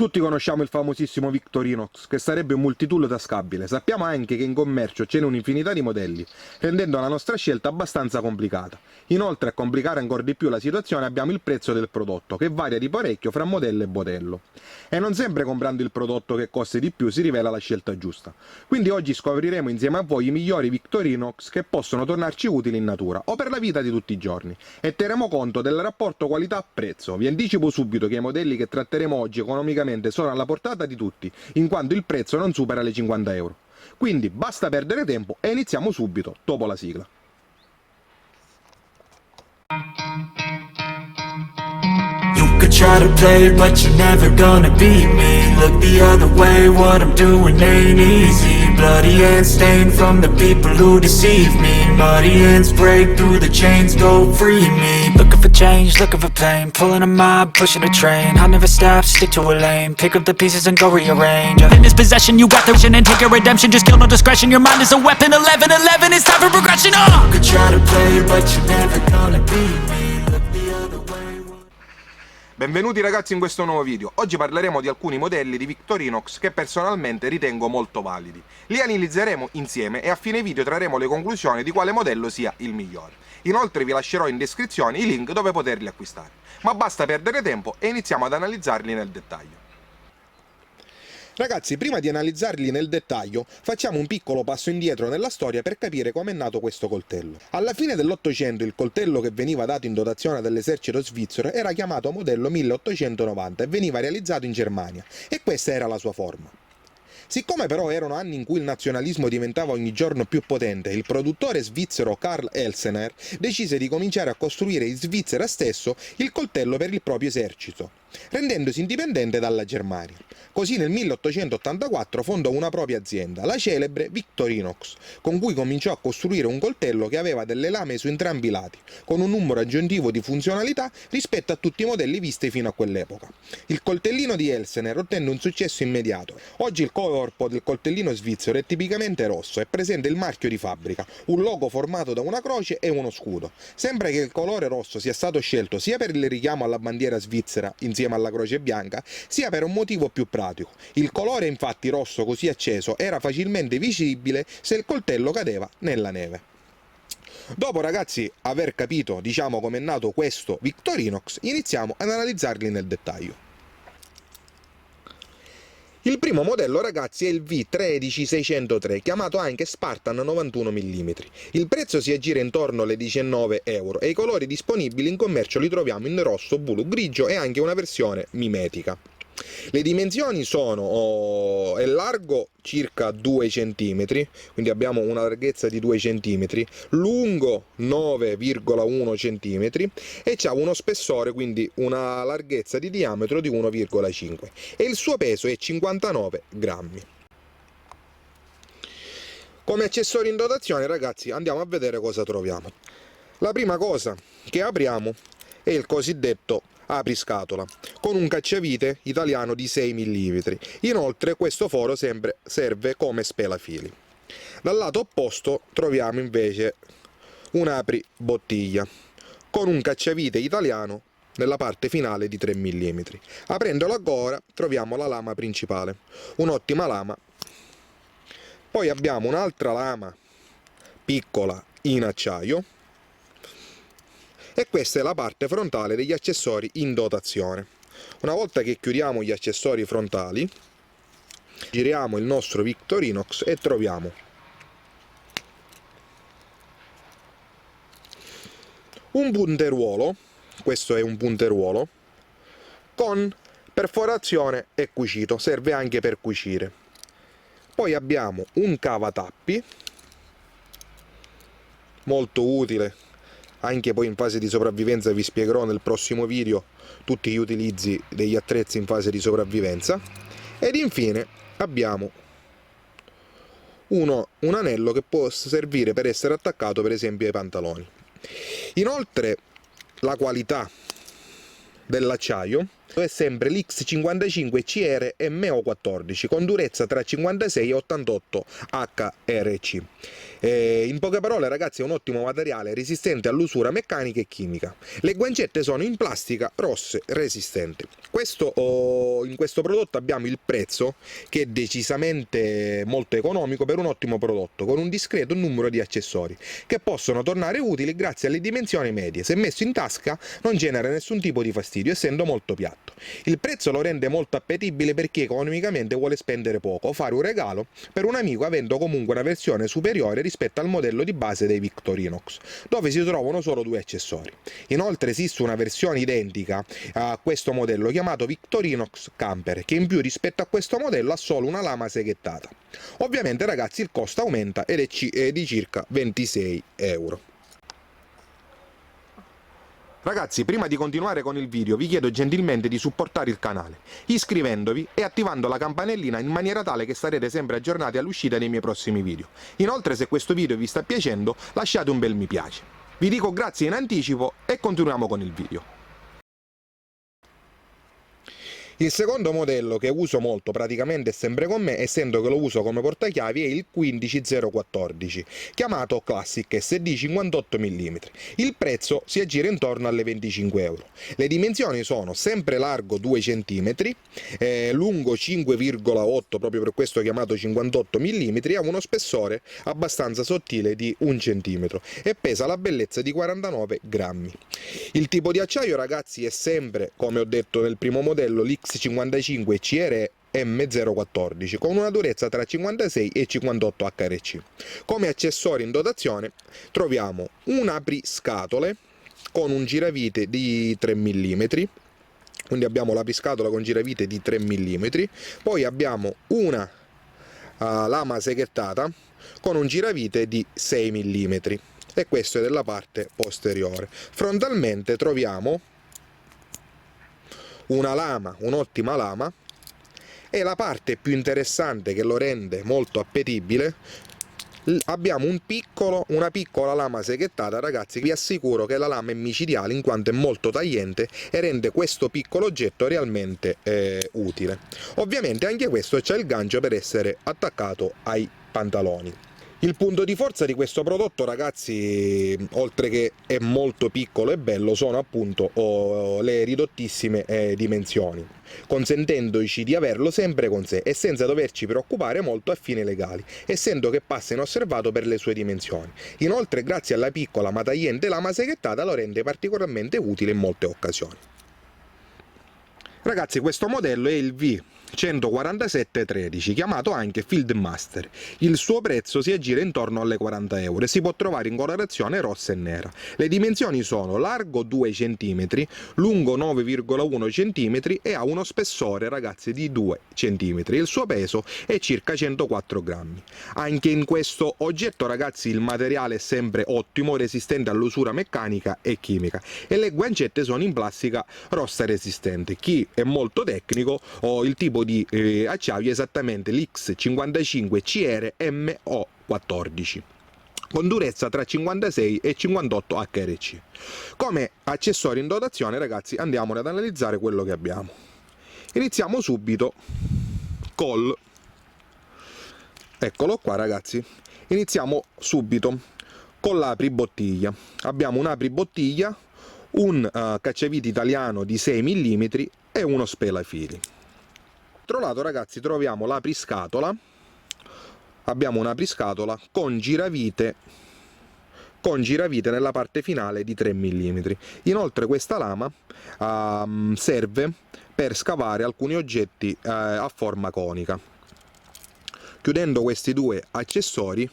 Tutti conosciamo il famosissimo Victorinox, che sarebbe un multitool tascabile. Sappiamo anche che in commercio ce n'è un'infinità di modelli, rendendo la nostra scelta abbastanza complicata. Inoltre, a complicare ancora di più la situazione, abbiamo il prezzo del prodotto, che varia di parecchio fra modello e modello. E non sempre comprando il prodotto che costa di più si rivela la scelta giusta. Quindi oggi scopriremo insieme a voi i migliori Victorinox che possono tornarci utili in natura o per la vita di tutti i giorni. E terremo conto del rapporto qualità-prezzo. Vi anticipo subito che i modelli che tratteremo oggi economicamente sono alla portata di tutti, in quanto il prezzo non supera le 50 euro. Quindi basta perdere tempo e iniziamo subito, dopo la sigla. Could try to play it, but you're never gonna beat me. Look the other way, what I'm doing ain't easy. Bloody hands stained from the people who deceive me. Muddy hands break through the chains, go free me. Looking for change, looking for pain. Pulling a mob, pushing a train. I'll never stop, stick to a lane. Pick up the pieces and go rearrange. In this possession, you got the vision and take your redemption. Just kill no discretion, your mind is a weapon. 11-11, it's time for progression. Could try to play it, but you're never gonna beat me. Benvenuti ragazzi in questo nuovo video. Oggi parleremo di alcuni modelli di Victorinox che personalmente ritengo molto validi. Li analizzeremo insieme e a fine video trarremo le conclusioni di quale modello sia il migliore. Inoltre vi lascerò in descrizione i link dove poterli acquistare. Ma basta perdere tempo e iniziamo ad analizzarli nel dettaglio. Ragazzi, prima di analizzarli nel dettaglio, facciamo un piccolo passo indietro nella storia per capire come è nato questo coltello. Alla fine dell'Ottocento il coltello che veniva dato in dotazione dall'esercito svizzero era chiamato modello 1890 e veniva realizzato in Germania, e questa era la sua forma. Siccome però erano anni in cui il nazionalismo diventava ogni giorno più potente, il produttore svizzero Karl Elsener decise di cominciare a costruire in Svizzera stesso il coltello per il proprio esercito, rendendosi indipendente dalla Germania. Così nel 1884 fondò una propria azienda, la celebre Victorinox, con cui cominciò a costruire un coltello che aveva delle lame su entrambi i lati, con un numero aggiuntivo di funzionalità rispetto a tutti i modelli visti fino a quell'epoca. Il coltellino di Elsener ottenne un successo immediato. Oggi il corpo del coltellino svizzero è tipicamente rosso, è presente il marchio di fabbrica, un logo formato da una croce e uno scudo. Sembra che il colore rosso sia stato scelto sia per il richiamo alla bandiera svizzera insieme alla croce bianca, sia per un motivo più pratico. Il colore infatti rosso così acceso era facilmente visibile se il coltello cadeva nella neve. Dopo ragazzi aver capito come è nato questo Victorinox, iniziamo ad analizzarli nel dettaglio. Il primo modello ragazzi è il V13603, chiamato anche Spartan 91 mm. Il prezzo si aggira intorno alle 19 euro e i colori disponibili in commercio li troviamo in rosso, blu, grigio e anche una versione mimetica. Le dimensioni sono è largo circa 2 cm, quindi abbiamo una larghezza di 2 cm, lungo 9,1 cm e ha uno spessore, quindi una larghezza di diametro di 1,5 e il suo peso è 59 grammi. Come accessori in dotazione ragazzi andiamo a vedere cosa troviamo. La prima cosa che apriamo è il cosiddetto apriscatola con un cacciavite italiano di 6 mm. Inoltre questo foro serve come spelafili. Dal lato opposto troviamo invece un apribottiglia con un cacciavite italiano nella parte finale di 3 mm. Aprendolo ancora troviamo la lama principale, un'ottima lama. Poi abbiamo un'altra lama piccola in acciaio. E questa è la parte frontale degli accessori in dotazione. Una volta che chiudiamo gli accessori frontali, giriamo il nostro Victorinox e troviamo un punteruolo, questo è un punteruolo, con perforazione e cucito, serve anche per cucire. Poi abbiamo un cavatappi, molto utile. Anche poi in fase di sopravvivenza vi spiegherò nel prossimo video tutti gli utilizzi degli attrezzi in fase di sopravvivenza. Ed infine abbiamo un anello che può servire per essere attaccato per esempio ai pantaloni. Inoltre la qualità dell'acciaio È sempre l'X55 CR MO14 con durezza tra 56 e 88 HRC. In poche parole ragazzi è un ottimo materiale resistente all'usura meccanica e chimica. Le guancette sono in plastica rosse resistenti. In questo prodotto abbiamo il prezzo che è decisamente molto economico per un ottimo prodotto con un discreto numero di accessori che possono tornare utili grazie alle dimensioni medie. Se messo in tasca non genera nessun tipo di fastidio essendo molto piatto. Il prezzo lo rende molto appetibile per chi economicamente vuole spendere poco o fare un regalo per un amico avendo comunque una versione superiore rispetto al modello di base dei Victorinox, dove si trovano solo 2 accessori. Inoltre esiste una versione identica a questo modello chiamato Victorinox Camper, che in più rispetto a questo modello ha solo una lama seghettata. Ovviamente ragazzi il costo aumenta ed è di circa 26 euro. Ragazzi, prima di continuare con il video vi chiedo gentilmente di supportare il canale, iscrivendovi e attivando la campanellina in maniera tale che sarete sempre aggiornati all'uscita dei miei prossimi video. Inoltre se questo video vi sta piacendo lasciate un bel mi piace. Vi dico grazie in anticipo e continuiamo con il video. Il secondo modello che uso molto, praticamente è sempre con me, essendo che lo uso come portachiavi, è il 15014, chiamato Classic SD 58 mm. Il prezzo si aggira intorno alle 25 euro. Le dimensioni sono sempre largo 2 cm, lungo 5,8, proprio per questo chiamato 58 mm, ha uno spessore abbastanza sottile di 1 cm e pesa la bellezza di 49 grammi. Il tipo di acciaio ragazzi è sempre, come ho detto nel primo modello, l'X55 CR M014 con una durezza tra 56 e 58 HRC. Come accessori in dotazione troviamo un apriscatole con un giravite di 3 mm, quindi abbiamo l'apriscatola con giravite di 3 mm, poi abbiamo una lama seghettata con un giravite di 6 mm. E questo è della parte posteriore. Frontalmente troviamo una lama, un'ottima lama, e la parte più interessante che lo rende molto appetibile, abbiamo una piccola lama seghettata. Ragazzi, vi assicuro che la lama è micidiale in quanto è molto tagliente e rende questo piccolo oggetto realmente utile. Ovviamente anche questo c'è il gancio per essere attaccato ai pantaloni. Il punto di forza di questo prodotto ragazzi, oltre che è molto piccolo e bello, sono appunto le ridottissime dimensioni, consentendoci di averlo sempre con sé e senza doverci preoccupare molto a fini legali, essendo che passa inosservato per le sue dimensioni. Inoltre grazie alla piccola ma tagliente lama seghettata lo rende particolarmente utile in molte occasioni. Ragazzi, questo modello è il V14713, chiamato anche Field Master. Il suo prezzo si aggira intorno alle 40 euro e si può trovare in colorazione rossa e nera. Le dimensioni sono largo 2 cm, lungo 9,1 cm e ha uno spessore ragazzi di 2 cm. Il suo peso è circa 104 grammi. Anche in questo oggetto ragazzi il materiale è sempre ottimo, resistente all'usura meccanica e chimica, e le guancette sono in plastica rossa resistente. Chi è molto tecnico o il tipo di acciaio è esattamente l'X55 CR MO14 con durezza tra 56 e 58 HRC. Come accessori in dotazione ragazzi andiamo ad analizzare quello che abbiamo. Iniziamo subito col, eccolo qua ragazzi, iniziamo subito con l'apribottiglia. Abbiamo un apribottiglia, un cacciavite italiano di 6 mm e uno spelafili. Dall'altro lato ragazzi troviamo l'apriscatola, abbiamo un'apriscatola con giravite nella parte finale di 3 mm. Inoltre questa lama serve per scavare alcuni oggetti a forma conica. Chiudendo questi due accessori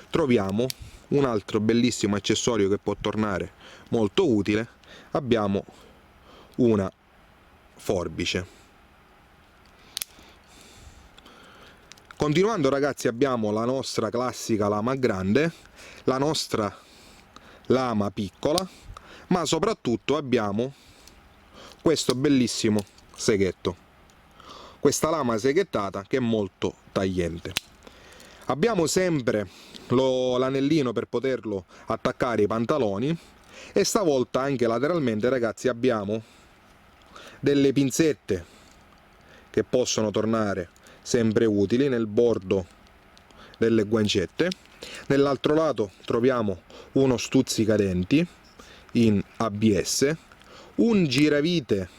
troviamo un altro bellissimo accessorio che può tornare molto utile, abbiamo una forbice. Continuando ragazzi abbiamo la nostra classica lama grande, la nostra lama piccola, ma soprattutto abbiamo questo bellissimo seghetto, questa lama seghettata che è molto tagliente. Abbiamo sempre l'anellino per poterlo attaccare ai pantaloni e stavolta anche lateralmente ragazzi abbiamo delle pinzette che possono tornare sempre utili nel bordo delle guancette. Nell'altro lato troviamo uno stuzzicadenti in ABS, un giravite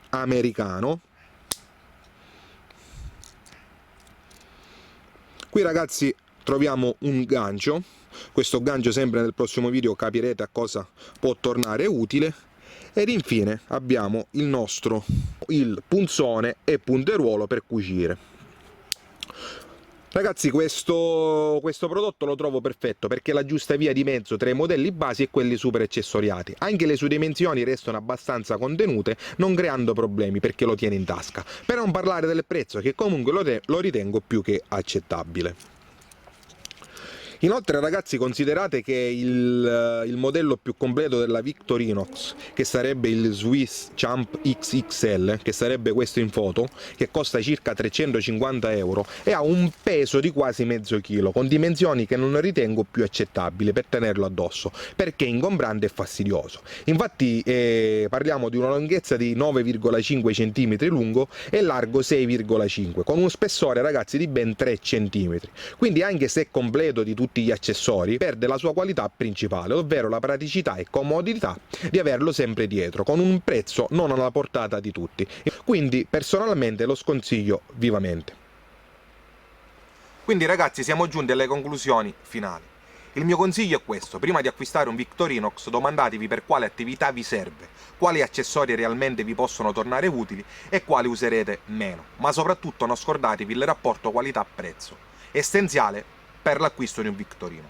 americano. Qui ragazzi troviamo un gancio, questo gancio sempre nel prossimo video capirete a cosa può tornare utile, ed infine abbiamo il punzone e punteruolo per cucire. Ragazzi, questo prodotto lo trovo perfetto perché è la giusta via di mezzo tra i modelli basi e quelli super accessoriati. Anche le sue dimensioni restano abbastanza contenute, non creando problemi perché lo tiene in tasca. Per non parlare del prezzo, che comunque lo ritengo più che accettabile. Inoltre ragazzi, considerate che il modello più completo della Victorinox, che sarebbe il Swiss Champ XXL, che sarebbe questo in foto, che costa circa 350 euro e ha un peso di quasi mezzo chilo, con dimensioni che non ritengo più accettabili per tenerlo addosso, perché è ingombrante e fastidioso. Infatti parliamo di una lunghezza di 9,5 cm lungo e largo 6,5, con uno spessore ragazzi di ben 3 cm. Quindi anche se è completo di tutti gli accessori, perde la sua qualità principale, ovvero la praticità e comodità di averlo sempre dietro, con un prezzo non alla portata di tutti. Quindi personalmente lo sconsiglio vivamente. Quindi ragazzi, siamo giunti alle conclusioni finali. Il mio consiglio è questo: prima di acquistare un Victorinox domandatevi per quale attività vi serve, quali accessori realmente vi possono tornare utili e quali userete meno, ma soprattutto non scordatevi il rapporto qualità-prezzo, essenziale per l'acquisto di un Victorinox.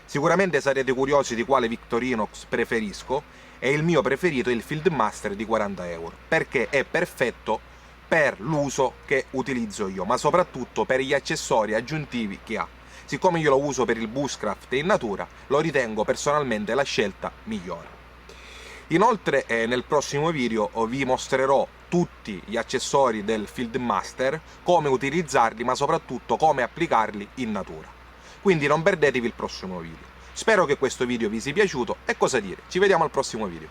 Sicuramente sarete curiosi di quale Victorinox preferisco, e il mio preferito è il Fieldmaster di 40 euro, perché è perfetto per l'uso che utilizzo io, ma soprattutto per gli accessori aggiuntivi che ha. Siccome io lo uso per il bushcraft in natura, lo ritengo personalmente la scelta migliore. Inoltre nel prossimo video vi mostrerò tutti gli accessori del Fieldmaster, come utilizzarli, ma soprattutto come applicarli in natura. Quindi non perdetevi il prossimo video. Spero che questo video vi sia piaciuto e cosa dire, ci vediamo al prossimo video.